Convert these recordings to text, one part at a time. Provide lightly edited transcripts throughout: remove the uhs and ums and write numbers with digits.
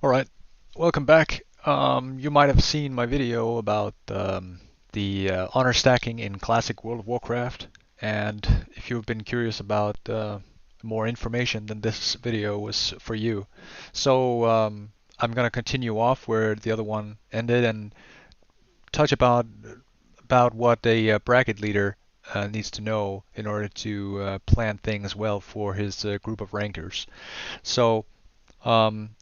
All right, welcome back. You might have seen my video about the honor stacking in classic World of Warcraft, and if you've been curious about more information, then this video was for you. So I'm gonna continue off where the other one ended and touch about what a bracket leader needs to know in order to plan things well for his group of rankers. So. Um,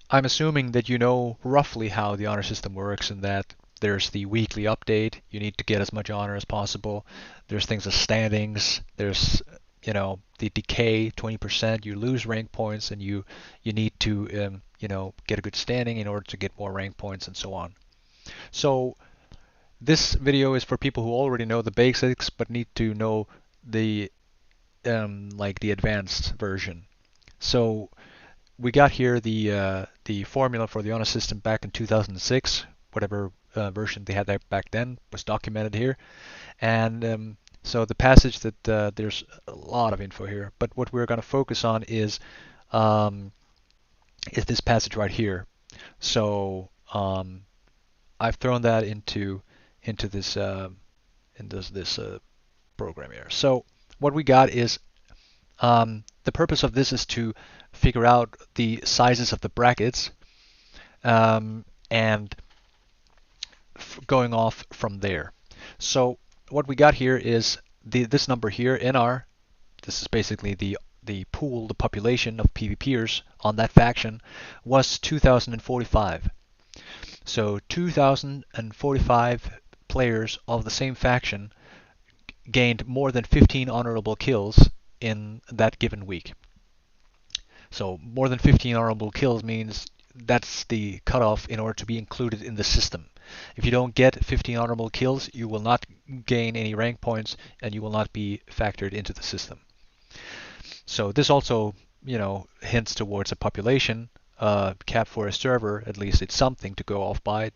I'm assuming that you know roughly how the honor system works and that there's the weekly update. You need to get as much honor as possible. There's things as standings. There's, the decay, 20%. You lose rank points and you need to, get a good standing in order to get more rank points and so on. So this video is for people who already know the basics but need to know the like the advanced version. So we got here the formula for the honor system back in 2006. Whatever version they had there back then was documented here, and so the passage that there's a lot of info here, but what we're going to focus on um, is this passage right here. So I've thrown that into this program here. So what we got is the purpose of this is to figure out the sizes of the brackets and going off from there. So what we got here is this number here, NR. This is basically the pool, the population of PvPers on that faction was 2045. So 2045 players of the same faction gained more than 15 honorable kills in that given week. So more than 15 honorable kills means that's the cutoff in order to be included in the system. If you don't get 15 honorable kills, you will not gain any rank points and you will not be factored into the system. So this also, hints towards a population cap for a server. At least it's something to go off by.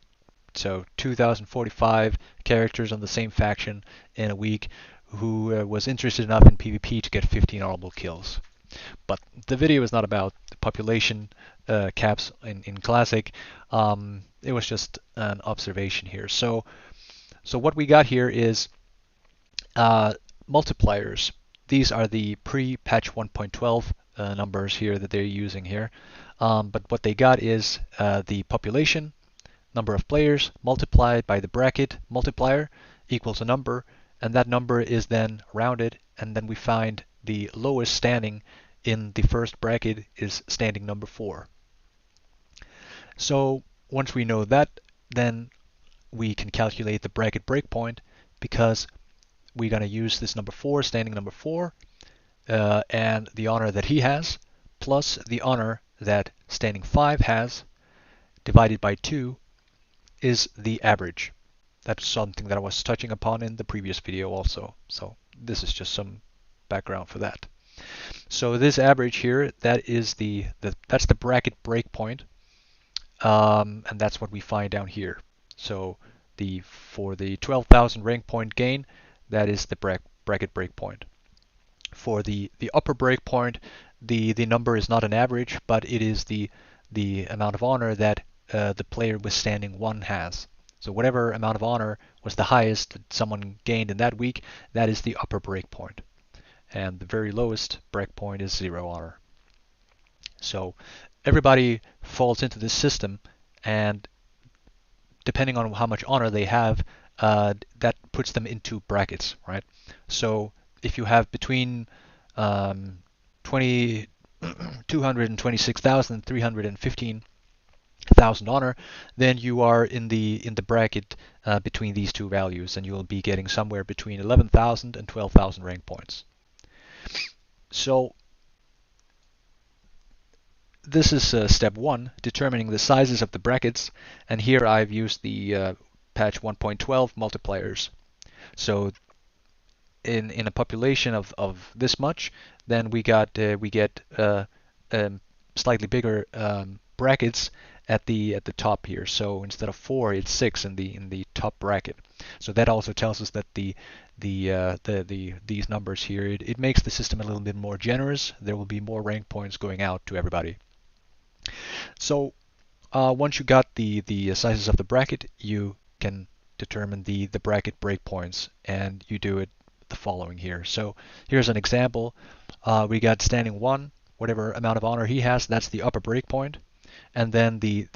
So 2045 characters on the same faction in a week who was interested enough in PvP to get 15 honorable kills. But the video is not about the population caps in Classic. It was just an observation here. So what we got here is multipliers. These are the pre-patch 1.12 numbers here that they're using here. But what they got is the population, number of players multiplied by the bracket multiplier equals a number, and that number is then rounded, and then we find the lowest standing in the first bracket is standing number 4. So once we know that, then we can calculate the bracket breakpoint because we're going to use this number 4, standing number 4, and the honor that he has, plus the honor that standing 5 has, divided by 2, is the average. That's something that I was touching upon in the previous video also. So this is just some background for that. So this average here, that is that's the bracket breakpoint, and that's what we find down here. So for the 12,000 rank point gain, that is the bracket breakpoint. For the upper breakpoint, the number is not an average, but it is the amount of honor that the player with standing 1 has. So whatever amount of honor was the highest that someone gained in that week, that is the upper breakpoint. And the very lowest breakpoint is 0 honor. So everybody falls into this system, and depending on how much honor they have, that puts them into brackets, right? So if you have between 226,000 and 315,000 honor, then you are in the bracket between these two values, and you will be getting somewhere between 11,000 and 12,000 rank points. So this is step 1, determining the sizes of the brackets, and here I've used the patch 1.12 multipliers. So in a population of this much, then we get slightly bigger brackets at the top here. So instead of 4, it's 6 in the top bracket. So that also tells us that these numbers here, it makes the system a little bit more generous. There will be more rank points going out to everybody. So once you got the sizes of the bracket, you can determine the bracket breakpoints, and you do it the following here. So here's an example. We got standing 1, whatever amount of honor he has, that's the upper breakpoint, and then the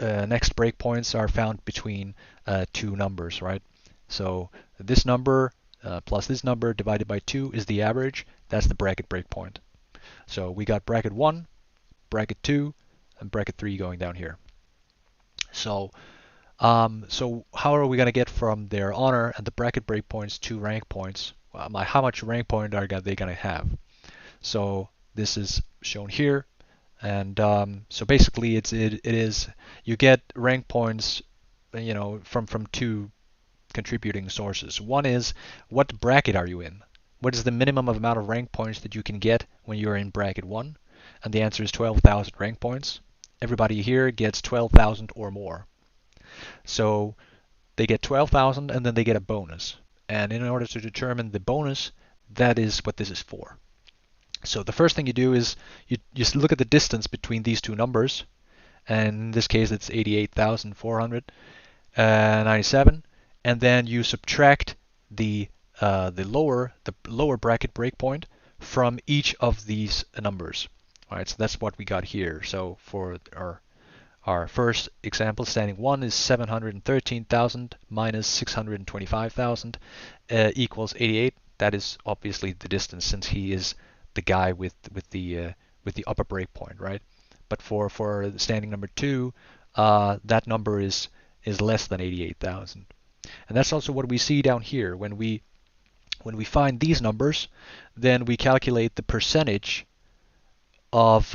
next breakpoints are found between two numbers, right? So this number plus this number divided by 2 is the average. That's the bracket breakpoint. So we got bracket 1, bracket 2, and bracket 3 going down here. So so how are we going to get from their honor and the bracket breakpoints to rank points? How much rank point are they going to have? So this is shown here, and so basically it is you get rank points, from two contributing sources. One is, what bracket are you in? What is the minimum amount of rank points that you can get when you're in bracket 1? And the answer is 12,000 rank points. Everybody here gets 12,000 or more. So they get 12,000 and then they get a bonus. And in order to determine the bonus, that is what this is for. So the first thing you do is you just look at the distance between these two numbers. And in this case, it's 88,497. And then you subtract the lower bracket breakpoint from each of these numbers. All right, so that's what we got here. So for our first example, standing 1 is 713,000 minus 625,000 equals 88. That is obviously the distance, since he is the guy with the upper breakpoint, right? But for standing number 2, that number is less than 88,000. And that's also what we see down here. When we find these numbers, then we calculate the percentage of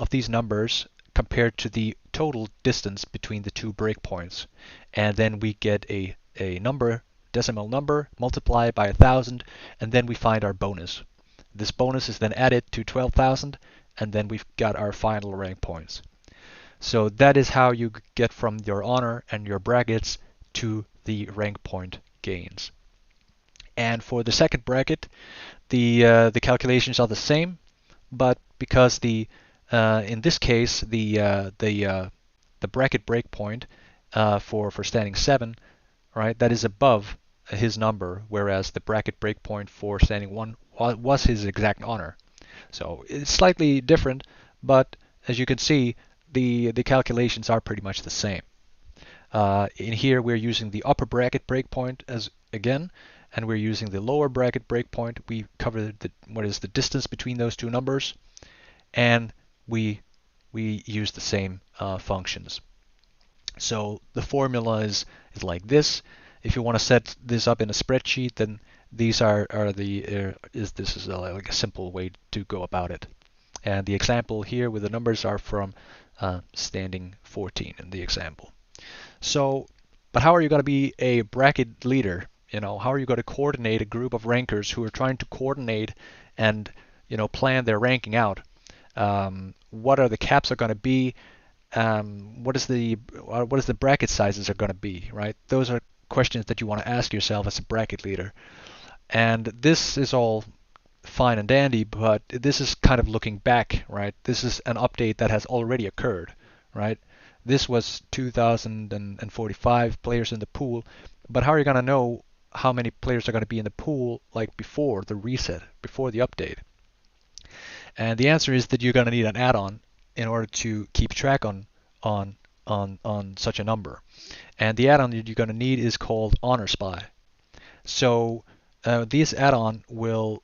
these numbers compared to the total distance between the two breakpoints. And then we get a number, decimal number, multiply it by 1,000, and then we find our bonus. This bonus is then added to 12,000, and then we've got our final rank points. So that is how you get from your honor and your brackets to the rank point gains. And for the second bracket, the calculations are the same, but because in this case the bracket breakpoint for standing 7, right, that is above his number, whereas the bracket breakpoint for standing 1 was his exact honor. So it's slightly different, but as you can see, the calculations are pretty much the same. In here we're using the upper bracket breakpoint again, and we're using the lower bracket breakpoint. We cover what is the distance between those two numbers, and we use the same functions. So the formula is like this. If you want to set this up in a spreadsheet, then these are this is like a simple way to go about it. And the example here with the numbers are from standing 14 in the example. So, but how are you going to be a bracket leader? How are you going to coordinate a group of rankers who are trying to coordinate and plan their ranking out? What are the caps are going to be? What is the bracket sizes are going to be? Right? Those are questions that you want to ask yourself as a bracket leader. And this is all fine and dandy, but this is kind of looking back, right? This is an update that has already occurred, right? This was 2,045 players in the pool, but how are you going to know how many players are going to be in the pool like before the reset, before the update? And the answer is that you're going to need an add-on in order to keep track on such a number. And the add-on that you're going to need is called Honor Spy. So this add-on will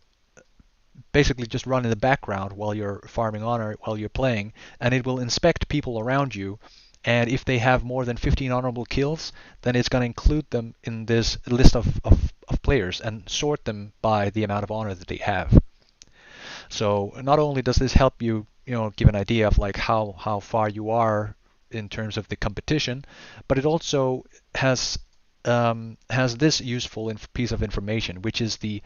basically just run in the background while you're farming honor, while you're playing, and it will inspect people around you. And if they have more than 15 honorable kills, then it's going to include them in this list of players and sort them by the amount of honor that they have. So not only does this help you, give an idea of like how far you are in terms of the competition, but it also has this useful piece of information, which is the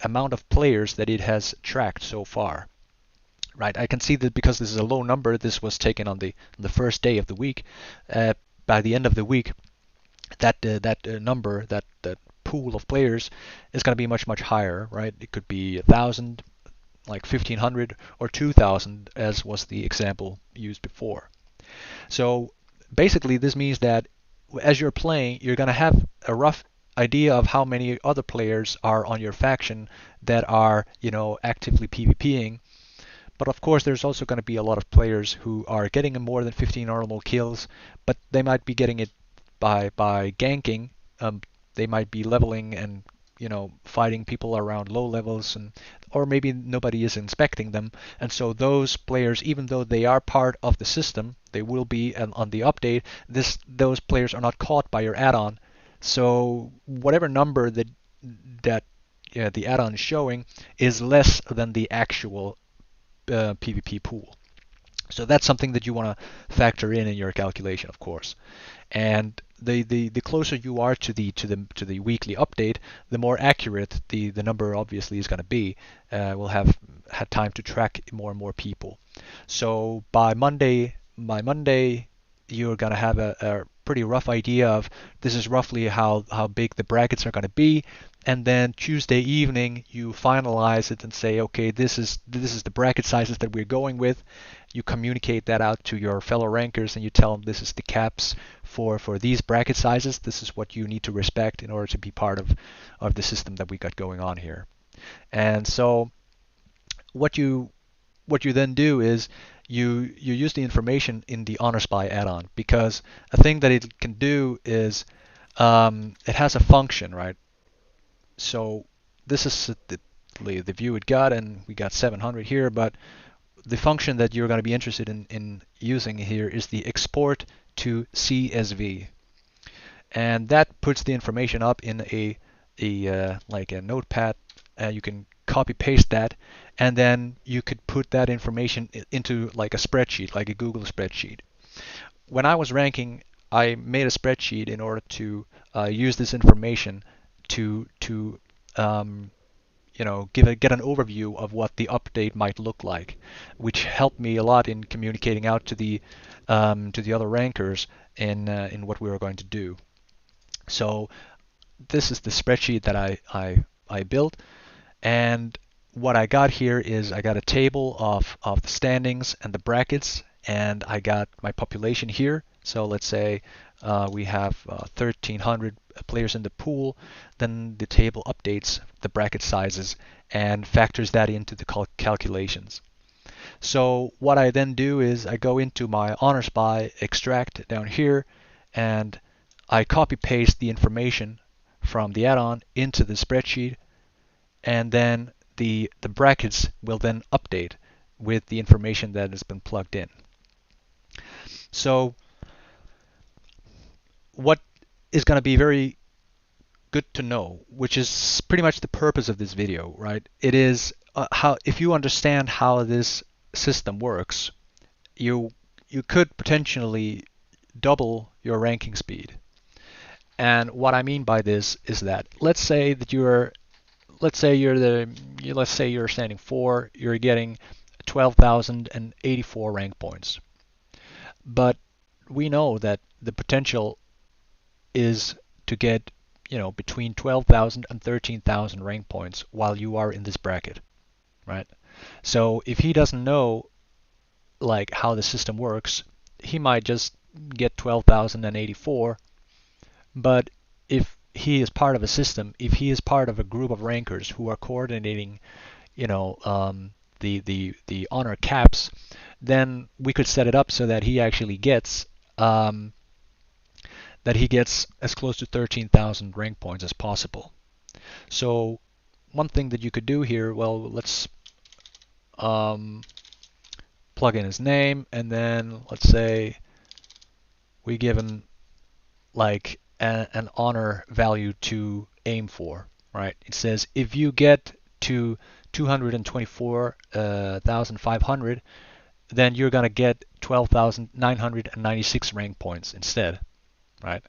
amount of players that it has tracked so far. Right, I can see that because this is a low number, this was taken on the first day of the week. By the end of the week, that number, that pool of players, is going to be much higher. Right, it could be 1,000, like 1500 or 2000, as was the example used before. So basically, this means that as you're playing, you're going to have a rough idea of how many other players are on your faction that are, actively PvPing. But of course, there's also going to be a lot of players who are getting more than 15 normal kills, but they might be getting it by ganking. They might be leveling and fighting people around low levels, or maybe nobody is inspecting them. And so those players, even though they are part of the system, they will be on the update. Those players are not caught by your add-on. So whatever number that the add-on is showing is less than the actual PvP pool. So that's something that you want to factor in your calculation, of course. And the closer you are to the weekly update, the more accurate the number obviously is going to be. We'll have had time to track more and more people. So by Monday, you're going to have a pretty rough idea of this is roughly how big the brackets are going to be. And then Tuesday evening, you finalize it and say, okay, this is the bracket sizes that we're going with. You communicate that out to your fellow rankers and you tell them this is the caps for these bracket sizes. This is what you need to respect in order to be part of the system that we got going on here. And so what you then do is you use the information in the Honor Spy add-on, because a thing that it can do is it has a function, right? So this is the view it got, and we got 700 here, but the function that you're going to be interested in using here is the export to CSV. And that puts the information up in a like a notepad. You can copy paste that, and then you could put that information into like a spreadsheet, like a Google spreadsheet. When I was ranking, I made a spreadsheet in order to use this information to get an overview of what the update might look like, which helped me a lot in communicating out to the other rankers in what we were going to do. So this is the spreadsheet that I built, and what I got here is I got a table of the standings and the brackets, and I got my population here. So let's say we have 1,300 players in the pool. Then the table updates the bracket sizes and factors that into the calculations. So what I then do is I go into my Honor Spy extract down here, and I copy paste the information from the add-on into the spreadsheet, and then the brackets will then update with the information that has been plugged in. So what is going to be very good to know, which is pretty much the purpose of this video, right? It is how, if you understand how this system works, you could potentially double your ranking speed. And what I mean by this is that let's say you're standing 4, you're getting 12,084 rank points. But we know that the potential is to get between 12,000 and 13,000 rank points while you are in this bracket, right? So if he doesn't know like how the system works, he might just get 12,084. But if he is part of a system, if he is part of a group of rankers who are coordinating, the honor caps, then we could set it up so that he actually gets as close to 13,000 rank points as possible. So one thing that you could do here, well, let's plug in his name, and then let's say we give him like an honor value to aim for, right? It says if you get to 224,500, then you're going to get 12,996 rank points instead, right?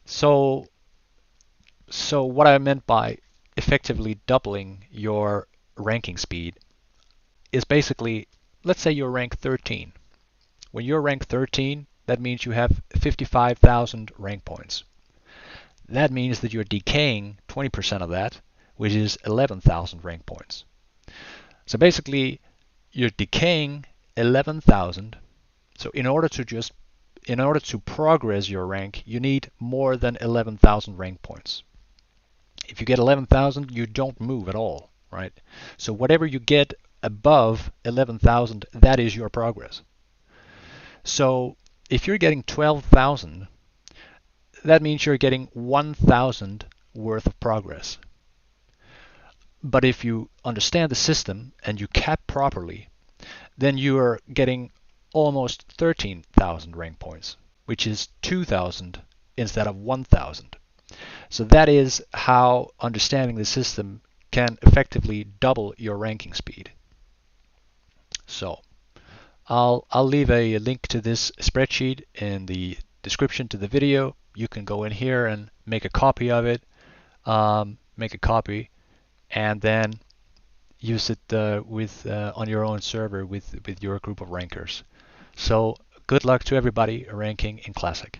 So what I meant by effectively doubling your ranking speed is basically, let's say you're rank 13. When you're rank 13, that means you have 55,000 rank points. That means that you're decaying 20% of that, which is 11,000 rank points. So basically, you're decaying 11,000. So in order to progress your rank, you need more than 11,000 rank points. If you get 11,000, you don't move at all, right? So whatever you get above 11,000, that is your progress. So if you're getting 12,000, that means you're getting 1,000 worth of progress. But if you understand the system and you cap properly, then you are getting almost 13,000 rank points, which is 2,000 instead of 1,000. So that is how understanding the system can effectively double your ranking speed. So I'll leave a link to this spreadsheet in the description to the video. You can go in here and make a copy of it, and then use it on your own server with your group of rankers. So good luck to everybody ranking in Classic.